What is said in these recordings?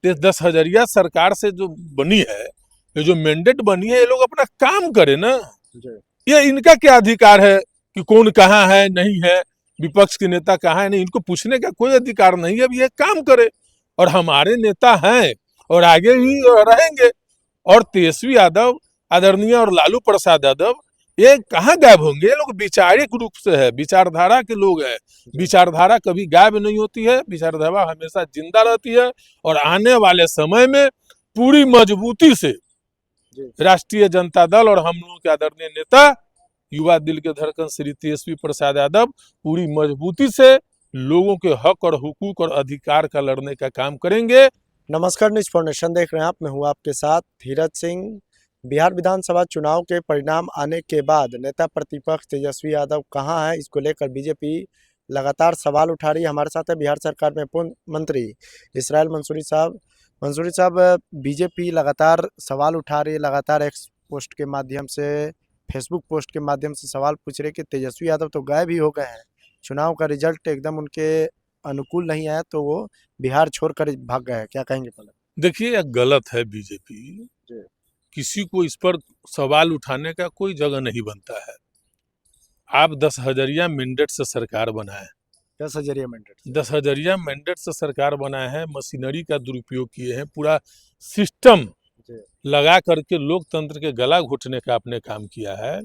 तो 10,000 सरकार से जो बनी है, ये जो मैंडेट बनी है, ये लोग अपना काम करे ना। ये इनका क्या अधिकार है कि कौन कहाँ है नहीं है, विपक्ष के नेता कहाँ है नहीं, इनको पूछने का कोई अधिकार नहीं है। अब ये काम करे और हमारे नेता हैं और आगे भी रहेंगे। और तेजस्वी यादव आदरणीय और लालू प्रसाद यादव ये कहाँ गायब होंगे? ये लोग वैचारिक रूप से है, विचारधारा के लोग हैं। विचारधारा कभी गायब नहीं होती है, विचारधारा हमेशा जिंदा रहती है। और आने वाले समय में पूरी मजबूती से राष्ट्रीय जनता दल और हम लोगों के आदरणीय नेता युवा दिल के धड़कन श्री तेजस्वी प्रसाद यादव पूरी मजबूती से लोगों के हक और हुकूक और अधिकार का लड़ने का काम करेंगे। नमस्कार, न्यूज फाउंडेशन देख रहे हैं आप। मैं हूं आपके साथ धीरज सिंह। बिहार विधानसभा चुनाव के परिणाम आने के बाद नेता प्रतिपक्ष तेजस्वी यादव कहां है, इसको लेकर बीजेपी लगातार सवाल उठा रही है। हमारे साथ है बिहार सरकार में पूर्व मंत्री इसराइल मंसूरी साहब। बीजेपी लगातार सवाल उठा रही है, लगातार एक्स पोस्ट के माध्यम से, फेसबुक पोस्ट के माध्यम से सवाल पूछ रहे कि तेजस्वी यादव तो गायब ही हो गए हैं, चुनाव का रिजल्ट एकदम उनके अनुकूल नहीं आया तो वो बिहार छोड़कर भाग गए। क्या कहेंगे पहले? देखिए, यह गलत है। बीजेपी किसी को इस पर सवाल उठाने का कोई जगह नहीं बनता है। आप 10,000 मैंडेट से सरकार बनाए, 10,000 मैंडेट 10,000 मैंडेट से सरकार बनाए हैं, मशीनरी का दुरुपयोग किए हैं, पूरा सिस्टम लगा करके लोकतंत्र के गला घोटने का आपने काम किया है,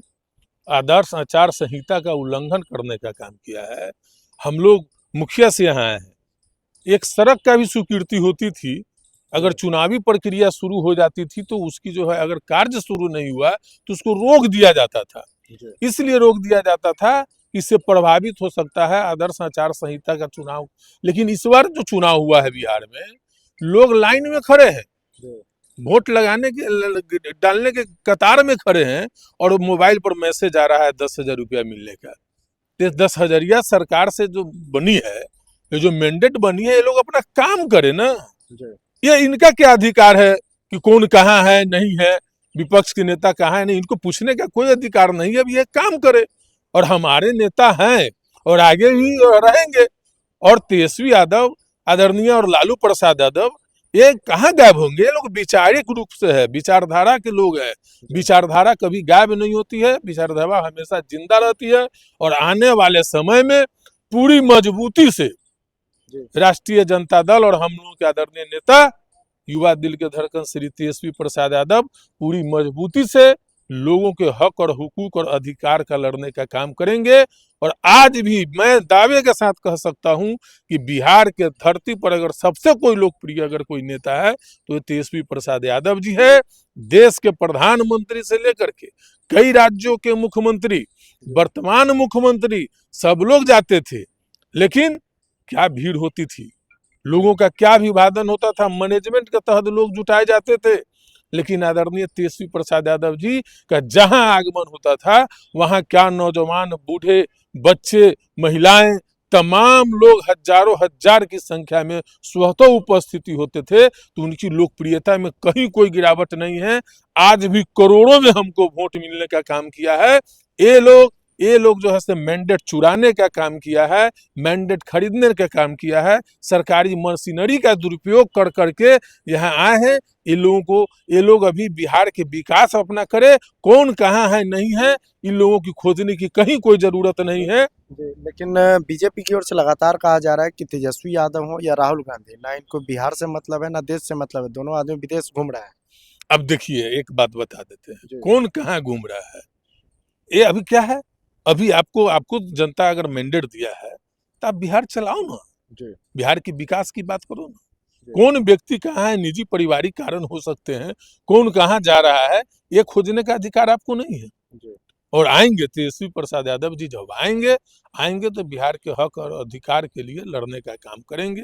आदर्श आचार संहिता का उल्लंघन करने का काम किया है। हम लोग मुखिया से यहाँ आए हैं, एक सड़क का भी स्वीकृति होती थी, अगर चुनावी प्रक्रिया शुरू हो जाती थी तो उसकी जो है, अगर कार्य शुरू नहीं हुआ तो उसको रोक दिया जाता था। इसलिए रोक दिया जाता था, इससे प्रभावित हो सकता है आदर्श आचार संहिता का चुनाव। लेकिन इस बार जो चुनाव हुआ है बिहार में, लोग लाइन में खड़े हैं, वोट लगाने के डालने के कतार में खड़े हैं और मोबाइल पर मैसेज आ रहा है 10,000 रुपया मिलने का। तो 10,000 सरकार से जो बनी है, ये जो मैंडेट बनी है, ये लोग अपना काम करे ना। ये इनका क्या अधिकार है कि कौन कहाँ है नहीं है, विपक्ष के नेता कहाँ है नहीं, इनको पूछने का कोई अधिकार नहीं है। अब ये काम करे और हमारे नेता हैं और आगे भी रहेंगे। और तेजस्वी यादव आदरणीय और लालू प्रसाद यादव ये कहाँ गायब होंगे? ये लोग वैचारिक रूप से है, विचारधारा के लोग हैं। विचारधारा कभी गायब नहीं होती है, विचारधारा हमेशा जिंदा रहती है। और आने वाले समय में पूरी मजबूती से राष्ट्रीय जनता दल और हम लोगों के आदरणीय नेता युवा दिल के धड़कन श्री तेजस्वी प्रसाद यादव पूरी मजबूती से लोगों के हक और हुकूक और अधिकार का लड़ने का काम करेंगे। और आज भी मैं दावे के साथ कह सकता हूं कि बिहार के धरती पर अगर सबसे कोई लोकप्रिय अगर कोई नेता है तो ये तेजस्वी प्रसाद यादव जी है। देश के प्रधानमंत्री से लेकर के कई राज्यों के मुख्यमंत्री, वर्तमान मुख्यमंत्री, सब लोग जाते थे, लेकिन क्या भीड़ होती थी, लोगों का क्या अभिवादन होता था, मैनेजमेंट के तहत लोग जुटाए जाते थे। लेकिन आदरणीय तेजस्वी प्रसाद यादव जी का जहां आगमन होता था, वहां क्या नौजवान, बूढ़े, बच्चे, महिलाएं, तमाम लोग हजारों हजार की संख्या में स्वतः उपस्थिति होते थे। तो उनकी लोकप्रियता में कहीं कोई गिरावट नहीं है। आज भी करोड़ों में हमको वोट मिलने का काम किया है। ये लोग जो है से मैंडेट चुराने का काम किया है, मैंडेट खरीदने का काम किया है, सरकारी मशीनरी का दुरुपयोग कर करके यहाँ आए हैं। ये लोग अभी बिहार के विकास अपना करे, कौन कहाँ है नहीं है, इन लोगों की खोजने की कहीं कोई जरूरत नहीं है। लेकिन बीजेपी की ओर से लगातार कहा जा रहा है कि तेजस्वी यादव हो या राहुल गांधी, ना इनको बिहार से मतलब है ना देश से मतलब है, दोनों आदमी विदेश घूम रहा है। अब देखिए, एक बात बता देते हैं, कौन कहाँ घूम रहा है। ये अभी क्या है, अभी आपको जनता अगर मैंडेट दिया है तो आप बिहार चलाओ ना, बिहार की विकास की बात करो ना। कौन व्यक्ति कहाँ है, निजी पारिवारिक कारण हो सकते हैं, कौन कहाँ जा रहा है, ये खोजने का अधिकार आपको नहीं है। और आएंगे तेजस्वी प्रसाद यादव जी, जब आएंगे तो बिहार के हक और अधिकार के लिए लड़ने का काम करेंगे।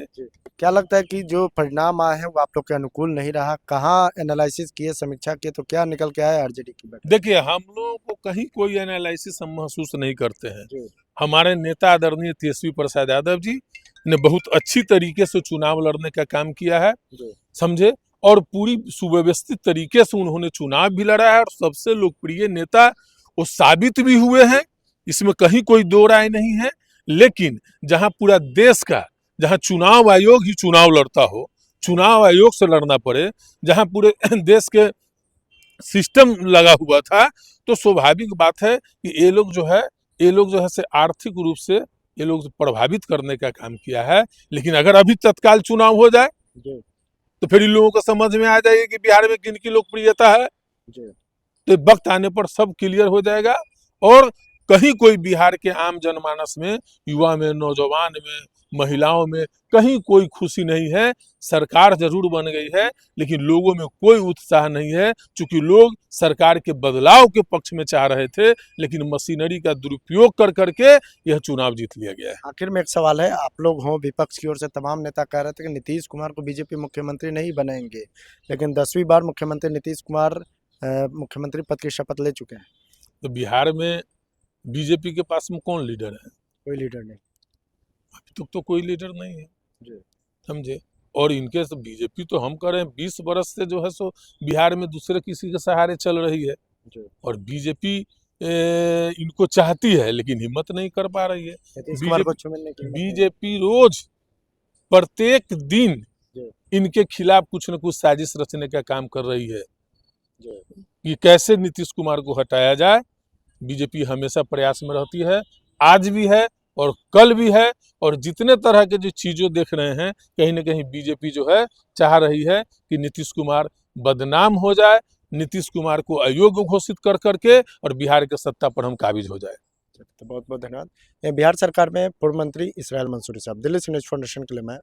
क्या लगता है कि जो परिणाम आए हैं वो आप लोग के अनुकूल नहीं रहा? कहाँ एनालिसिस किए, समीक्षा किए, तो क्या निकल के आया आरजेडी की बैठक? देखिए, हम लोगों को कहीं कोई एनालिसिस हम महसूस नहीं करते हैं। हमारे नेता आदरणीय तेजस्वी प्रसाद यादव जी ने बहुत अच्छी तरीके से चुनाव लड़ने का काम किया है, समझे, और पूरी सुव्यवस्थित तरीके से उन्होंने चुनाव भी लड़ा है और सबसे लोकप्रिय नेता वो साबित भी हुए हैं, इसमें कहीं कोई दो राय नहीं है। लेकिन जहां पूरा देश का, जहां चुनाव आयोग ही चुनाव लड़ता हो, चुनाव आयोग से लड़ना पड़े, जहां पूरे देश के सिस्टम लगा हुआ था, तो स्वाभाविक बात है कि ये लोग जो है से आर्थिक रूप से ये लोग प्रभावित करने का काम किया है। लेकिन अगर अभी तत्काल चुनाव हो जाए तो फिर इन लोगों को समझ में आ जाएगी कि बिहार में किन की लोकप्रियता है। तो वक्त आने पर सब क्लियर हो जाएगा और कहीं कोई बिहार के आम जनमानस में, युवा में, नौजवान में, महिलाओं में कहीं कोई खुशी नहीं है। सरकार जरूर बन गई है लेकिन लोगों में कोई उत्साह नहीं है, क्योंकि लोग सरकार के बदलाव के पक्ष में चाह रहे थे, लेकिन मशीनरी का दुरुपयोग कर करके यह चुनाव जीत लिया गया है। आखिर में एक सवाल है, आप लोग हों, विपक्ष की ओर से तमाम नेता कह रहे थे कि नीतीश कुमार को बीजेपी मुख्यमंत्री नहीं बनाएंगे, लेकिन 10वीं बार मुख्यमंत्री नीतीश कुमार मुख्यमंत्री पद की शपथ ले चुके हैं। तो बिहार में बीजेपी के पास में कौन लीडर है? कोई लीडर नहीं, अभी तक तो कोई लीडर नहीं है, जी। समझे। और इनके से बीजेपी तो हम कह रहे हैं 20 बरस से जो है सो बिहार में दूसरे किसी के सहारे चल रही है, जी। और बीजेपी इनको चाहती है लेकिन हिम्मत नहीं कर पा रही है। नीतीश कुमार को छूने की बीजेपी रोज प्रत्येक दिन जी। इनके खिलाफ कुछ न कुछ साजिश रचने का काम कर रही है जी। कि कैसे नीतीश कुमार को हटाया जाए। बीजेपी हमेशा प्रयास में रहती है, आज भी है और कल भी है, और जितने तरह के जो चीज़ों देख रहे हैं, कहीं ना कहीं बीजेपी जो है चाह रही है कि नीतीश कुमार बदनाम हो जाए, नीतीश कुमार को अयोग्य घोषित कर करके और बिहार के सत्ता पर हम काबिज हो जाए। तो बहुत बहुत धन्यवाद। बिहार सरकार में पूर्व मंत्री इसराइल मंसूरी साहब। दिल्ली से न्यूज़ फाउंडेशन के लिए मैं